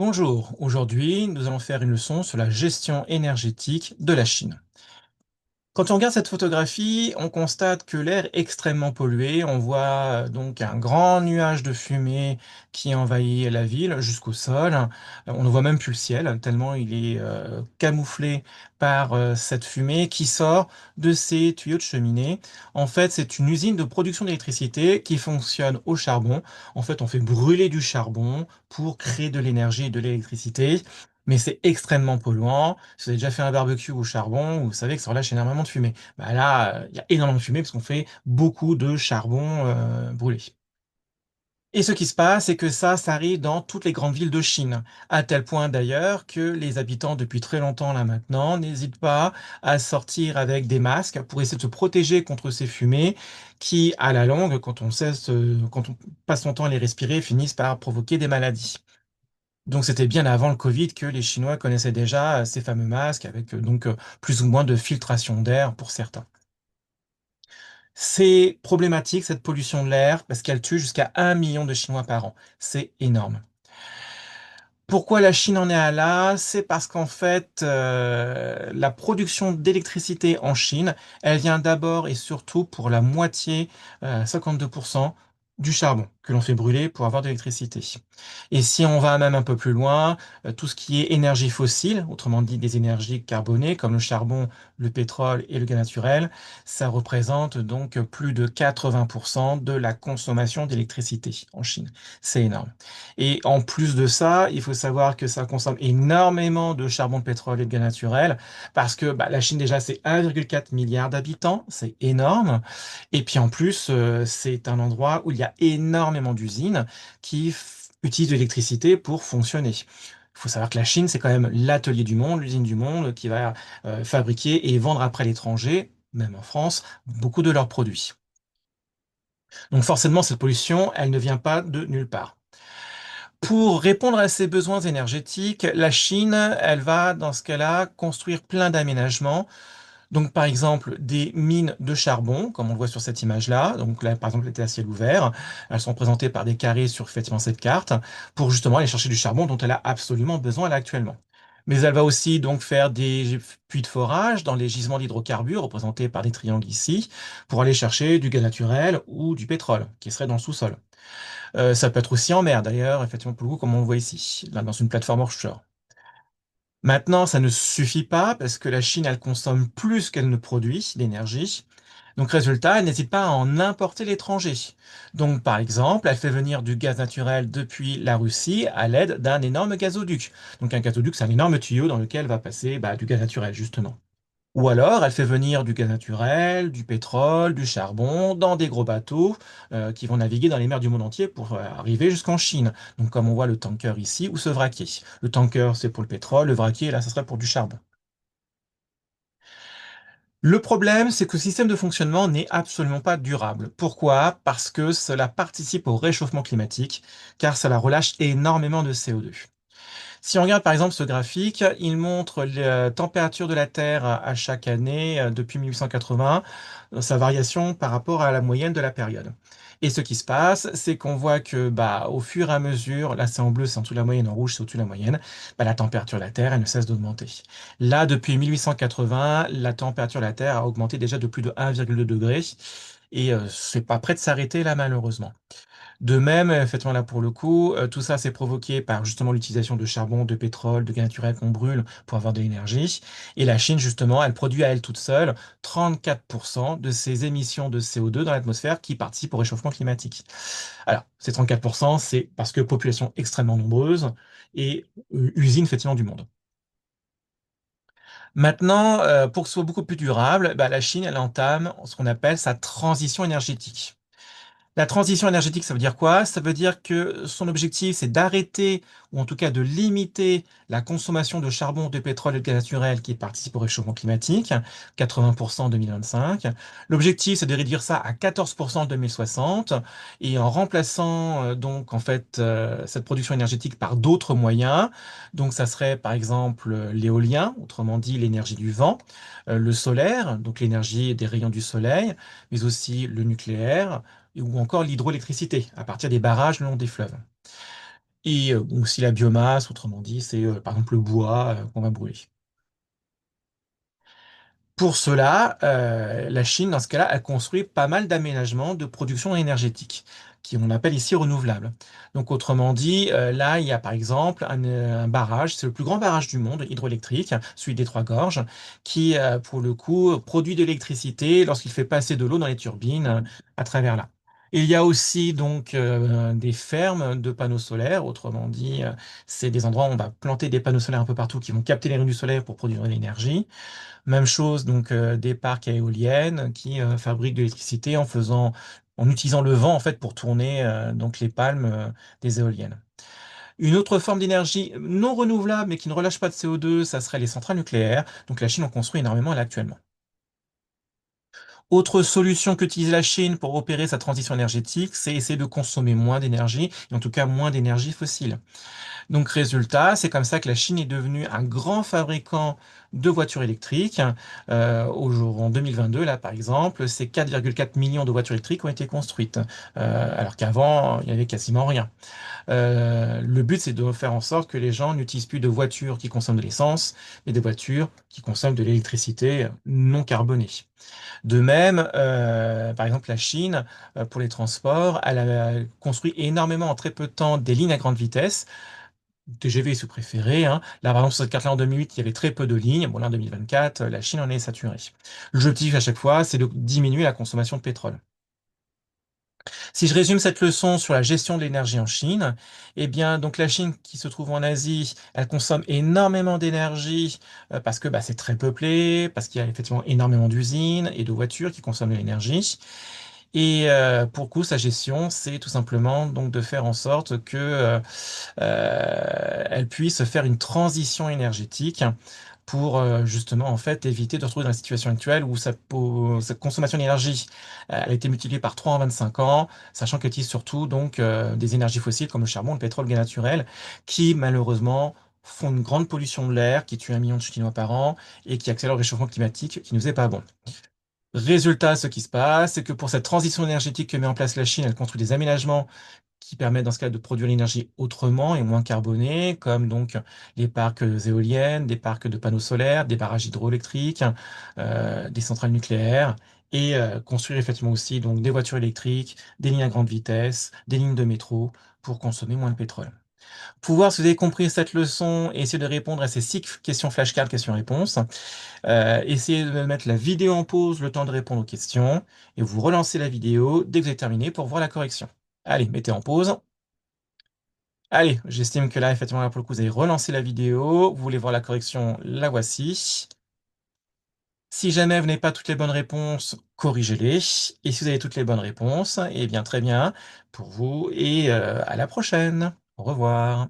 Bonjour, aujourd'hui nous allons faire une leçon sur la gestion énergétique de la Chine. Quand on regarde cette photographie, on constate que l'air est extrêmement pollué. On voit donc un grand nuage de fumée qui envahit la ville jusqu'au sol. On ne voit même plus le ciel, tellement il est camouflé par cette fumée qui sort de ces tuyaux de cheminée. En fait, c'est une usine de production d'électricité qui fonctionne au charbon. En fait, on fait brûler du charbon pour créer de l'énergie et de l'électricité. Mais c'est extrêmement polluant. Si vous avez déjà fait un barbecue au charbon, vous savez que ça relâche énormément de fumée. Bah là, il y a énormément de fumée parce qu'on fait beaucoup de charbon brûlé. Et ce qui se passe, c'est que ça arrive dans toutes les grandes villes de Chine, à tel point d'ailleurs que les habitants, depuis très longtemps là maintenant, n'hésitent pas à sortir avec des masques pour essayer de se protéger contre ces fumées qui, à la longue, quand on passe son temps à les respirer, finissent par provoquer des maladies. Donc c'était bien avant le Covid que les Chinois connaissaient déjà ces fameux masques avec plus ou moins de filtration d'air pour certains. C'est problématique cette pollution de l'air parce qu'elle tue jusqu'à 1 million de Chinois par an. C'est énorme. Pourquoi la Chine en est à là? C'est parce qu'en fait, la production d'électricité en Chine, elle vient d'abord et surtout pour la moitié, 52%, du charbon que l'on fait brûler pour avoir de l'électricité. Et si on va même un peu plus loin, tout ce qui est énergie fossile, autrement dit des énergies carbonées comme le charbon, le pétrole et le gaz naturel, ça représente donc plus de 80% de la consommation d'électricité en Chine. C'est énorme. Et en plus de ça, il faut savoir que ça consomme énormément de charbon, de pétrole et de gaz naturel, parce que la Chine déjà c'est 1,4 milliard d'habitants, c'est énorme. Et puis en plus, c'est un endroit où il y a énormément d'usines qui utilisent de l'électricité pour fonctionner. Il faut savoir que la Chine, c'est quand même l'atelier du monde, l'usine du monde, qui va fabriquer et vendre après à l'étranger, même en France, beaucoup de leurs produits. Donc forcément, cette pollution, elle ne vient pas de nulle part. Pour répondre à ses besoins énergétiques, la Chine, elle va, dans ce cas-là, construire plein d'aménagements. Donc, par exemple, des mines de charbon, comme on le voit sur cette image-là. Donc là, par exemple, elles étaient à ciel ouvert. Elles sont présentées par des carrés sur effectivement cette carte, pour justement aller chercher du charbon dont elle a absolument besoin là actuellement. Mais elle va aussi donc faire des puits de forage dans les gisements d'hydrocarbures, représentés par des triangles ici, pour aller chercher du gaz naturel ou du pétrole, qui serait dans le sous-sol. Ça peut être aussi en mer d'ailleurs, effectivement pour le coup, comme on le voit ici, là dans une plateforme offshore. Maintenant, ça ne suffit pas parce que la Chine, elle consomme plus qu'elle ne produit d'énergie. Donc, résultat, elle n'hésite pas à en importer l'étranger. Donc, par exemple, elle fait venir du gaz naturel depuis la Russie à l'aide d'un énorme gazoduc. Donc, un gazoduc, c'est un énorme tuyau dans lequel va passer du gaz naturel, justement. Ou alors, elle fait venir du gaz naturel, du pétrole, du charbon dans des gros bateaux qui vont naviguer dans les mers du monde entier pour arriver jusqu'en Chine. Donc, comme on voit le tanker ici ou ce vraquier. Le tanker, c'est pour le pétrole, le vraquier, là, ça serait pour du charbon. Le problème, c'est que ce système de fonctionnement n'est absolument pas durable. Pourquoi? Parce que cela participe au réchauffement climatique, car cela relâche énormément de CO2. Si on regarde par exemple ce graphique, il montre la température de la Terre à chaque année depuis 1880, sa variation par rapport à la moyenne de la période. Et ce qui se passe, c'est qu'on voit que au fur et à mesure, là c'est en bleu, c'est en dessous de la moyenne, en rouge c'est au-dessus de la moyenne, la température de la Terre, elle ne cesse d'augmenter. Là, depuis 1880, la température de la Terre a augmenté déjà de plus de 1,2 degrés, et c'est pas prêt de s'arrêter là malheureusement. De même, effectivement, là pour le coup, tout ça c'est provoqué par justement l'utilisation de charbon, de pétrole, de gaz naturel qu'on brûle pour avoir de l'énergie. Et la Chine, justement, elle produit à elle toute seule 34% de ses émissions de CO2 dans l'atmosphère qui participent au réchauffement climatique. Alors, ces 34%, c'est parce que population extrêmement nombreuse et usine effectivement du monde. Maintenant, pour que ce soit beaucoup plus durable, la Chine, elle entame ce qu'on appelle sa transition énergétique. La transition énergétique, ça veut dire quoi? Ça veut dire que son objectif, c'est d'arrêter, ou en tout cas de limiter la consommation de charbon, de pétrole et de gaz naturel qui participe au réchauffement climatique, 80% en 2025. L'objectif, c'est de réduire ça à 14% en 2060, et en remplaçant donc en fait cette production énergétique par d'autres moyens. Donc ça serait par exemple l'éolien, autrement dit l'énergie du vent, le solaire, donc l'énergie des rayons du soleil, mais aussi le nucléaire ou encore l'hydroélectricité à partir des barrages le long des fleuves. et aussi la biomasse, autrement dit, c'est par exemple le bois qu'on va brûler. Pour cela, la Chine, dans ce cas-là, a construit pas mal d'aménagements de production énergétique, qui on appelle ici renouvelables. Donc, autrement dit, là, il y a par exemple un barrage, c'est le plus grand barrage du monde, hydroélectrique, celui des Trois Gorges, qui, pour le coup, produit de l'électricité lorsqu'il fait passer de l'eau dans les turbines à travers là. Il y a aussi donc des fermes de panneaux solaires, autrement dit, c'est des endroits où on va planter des panneaux solaires un peu partout qui vont capter les rayons du soleil pour produire de l'énergie. Même chose, donc des parcs à éoliennes qui fabriquent de l'électricité en utilisant le vent en fait pour tourner donc les palmes des éoliennes. Une autre forme d'énergie non renouvelable mais qui ne relâche pas de CO2, ça serait les centrales nucléaires. Donc la Chine en construit énormément là actuellement. Autre solution qu'utilise la Chine pour opérer sa transition énergétique, c'est essayer de consommer moins d'énergie, et en tout cas moins d'énergie fossile. Donc résultat, c'est comme ça que la Chine est devenue un grand fabricant de voitures électriques. En 2022, là par exemple, c'est 4,4 millions de voitures électriques ont été construites, alors qu'avant, il y avait quasiment rien. Le but, c'est de faire en sorte que les gens n'utilisent plus de voitures qui consomment de l'essence, mais des voitures qui consomment de l'électricité non carbonée. De même, par exemple, la Chine, pour les transports, elle a construit énormément en très peu de temps des lignes à grande vitesse. TGV est sous préféré, hein. Là, par exemple, sur cette carte-là, en 2008, il y avait très peu de lignes. Bon, là, en 2024, la Chine en est saturée. L'objectif à chaque fois, c'est de diminuer la consommation de pétrole. Si je résume cette leçon sur la gestion de l'énergie en Chine, eh bien, donc la Chine qui se trouve en Asie, elle consomme énormément d'énergie parce que bah, c'est très peuplé, parce qu'il y a effectivement énormément d'usines et de voitures qui consomment de l'énergie. Et pour le coup, sa gestion, c'est tout simplement donc de faire en sorte que elle puisse faire une transition énergétique pour justement en fait éviter de se retrouver dans la situation actuelle où sa consommation d'énergie elle a été multipliée par 3 en 25 ans, sachant qu'elle utilise surtout donc des énergies fossiles comme le charbon, le pétrole, le gaz naturel, qui malheureusement font une grande pollution de l'air, qui tue 1 million de Chinois par an et qui accélère le réchauffement climatique, qui nous est pas bon. Résultat, ce qui se passe, c'est que pour cette transition énergétique que met en place la Chine, elle construit des aménagements qui permettent dans ce cas de produire l'énergie autrement et moins carbonée, comme donc les parcs éoliennes, des parcs de panneaux solaires, des barrages hydroélectriques, des centrales nucléaires, et construire effectivement aussi donc des voitures électriques, des lignes à grande vitesse, des lignes de métro pour consommer moins de pétrole. Pour voir si vous avez compris cette leçon et essayer de répondre à ces 6 questions flashcards, questions-réponses, essayez de mettre la vidéo en pause le temps de répondre aux questions et vous relancez la vidéo dès que vous avez terminé pour voir la correction. Allez, mettez en pause. Allez, j'estime que là, effectivement, là, pour le coup, vous avez relancé la vidéo. Vous voulez voir la correction, la voici. Si jamais vous n'avez pas toutes les bonnes réponses, corrigez-les. Et si vous avez toutes les bonnes réponses, eh bien, très bien pour vous et à la prochaine. Au revoir.